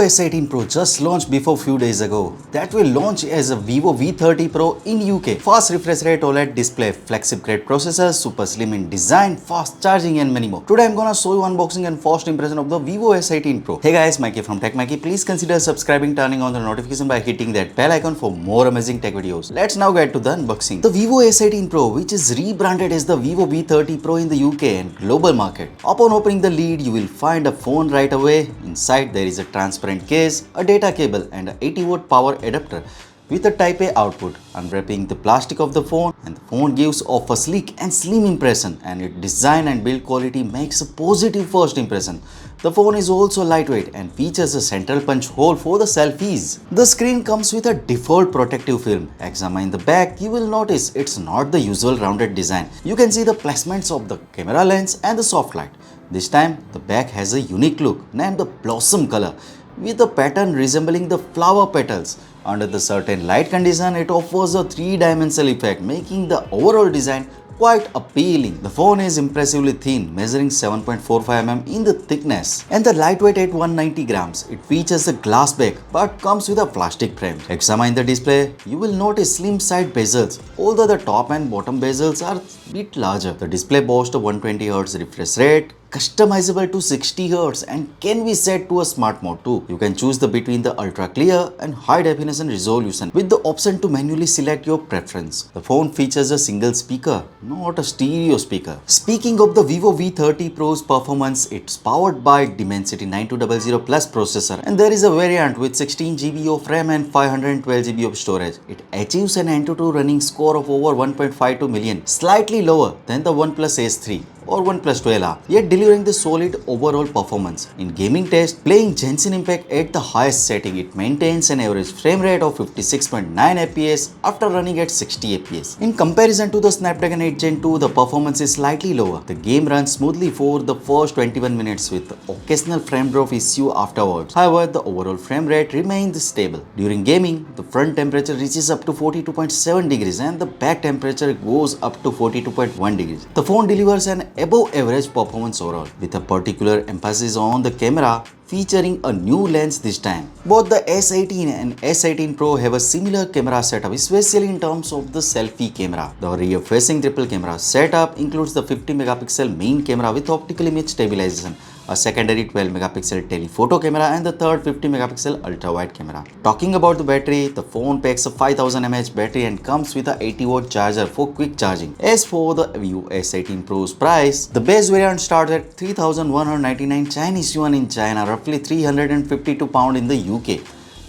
S18 Pro just launched before few days ago. That will launch as a Vivo V30 Pro in UK. Fast refresh rate OLED display, flagship grade processor, super slim in design, fast charging and many more. Today I'm gonna show you unboxing and first impression of the Vivo S18 Pro. Hey guys, Maiky from Maiky. Please consider subscribing, turning on the notification by hitting that bell icon for more amazing tech videos. Let's now get to the unboxing. The Vivo S18 Pro, which is rebranded as the Vivo V30 Pro in the UK and global market. Upon opening the lid, you will find a phone right away. Inside there is a transparent case, a data cable and an 80-watt power adapter with a Type A output. Unwrapping the plastic of the phone, and the phone gives off a sleek and slim impression, and its design and build quality makes a positive first impression. The phone is also lightweight and features a central punch hole for the selfies. The screen comes with a default protective film. Examine the back, you will notice it's not the usual rounded design. You can see the placements of the camera lens and the soft light. This time, the back has a unique look named the blossom color, with a pattern resembling the flower petals. Under the certain light condition, it offers a three-dimensional effect, making the overall design quite appealing. The phone is impressively thin, measuring 7.45 mm in the thickness, and the lightweight at 190 grams. It features a glass back but comes with a plastic frame. Examine the display, you will notice slim side bezels, although the top and bottom bezels are a bit larger. The display boasts a 120Hz refresh rate, customizable to 60Hz, and can be set to a smart mode too. You can choose between the ultra clear and high definition resolution with the option to manually select your preference. The phone features a single speaker, not a stereo speaker. Speaking of the Vivo V30 Pro's performance, it's powered by Dimensity 9200 Plus processor, and there is a variant with 16GB of RAM and 512GB of storage. It achieves an Antutu running score of over 1.52 million, slightly lower than the OnePlus S3 or OnePlus 12R, yet delivering the solid overall performance. In gaming test, playing Genshin Impact at the highest setting, it maintains an average frame rate of 56.9 FPS after running at 60 FPS. In comparison to the Snapdragon 8 Gen 2, the performance is slightly lower. The game runs smoothly for the first 21 minutes with occasional frame drop issue afterwards. However, the overall frame rate remains stable. During gaming, the front temperature reaches up to 42.7 degrees and the back temperature goes up to 42.1 degrees. The phone delivers an above average performance overall, with a particular emphasis on the camera, featuring a new lens this time. Both the S18 and S18 Pro have a similar camera setup, especially in terms of the selfie camera. The rear-facing triple camera setup includes the 50 megapixel main camera with optical image stabilization, a secondary 12 megapixel telephoto camera, and the third 50 megapixel ultra-wide camera. Talking about the battery, the phone packs a 5000 mAh battery and comes with a 80-watt charger for quick charging. As for the Vivo S18 Pro's price, the base variant starts at 3199 Chinese yuan in China, roughly £352 in the UK.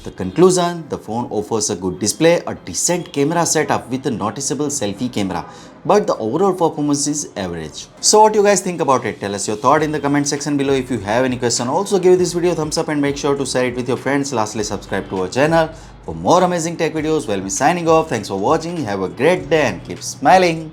The conclusion, the phone offers a good display, a decent camera setup with a noticeable selfie camera, but the overall performance is average. So what do you guys think about it? Tell us your thought in the comment section below. If you have any question, also give this video a thumbs up and make sure to share it with your friends. Lastly, subscribe to our channel for more amazing tech videos. Well, me signing off. Thanks for watching. Have a great day and keep smiling.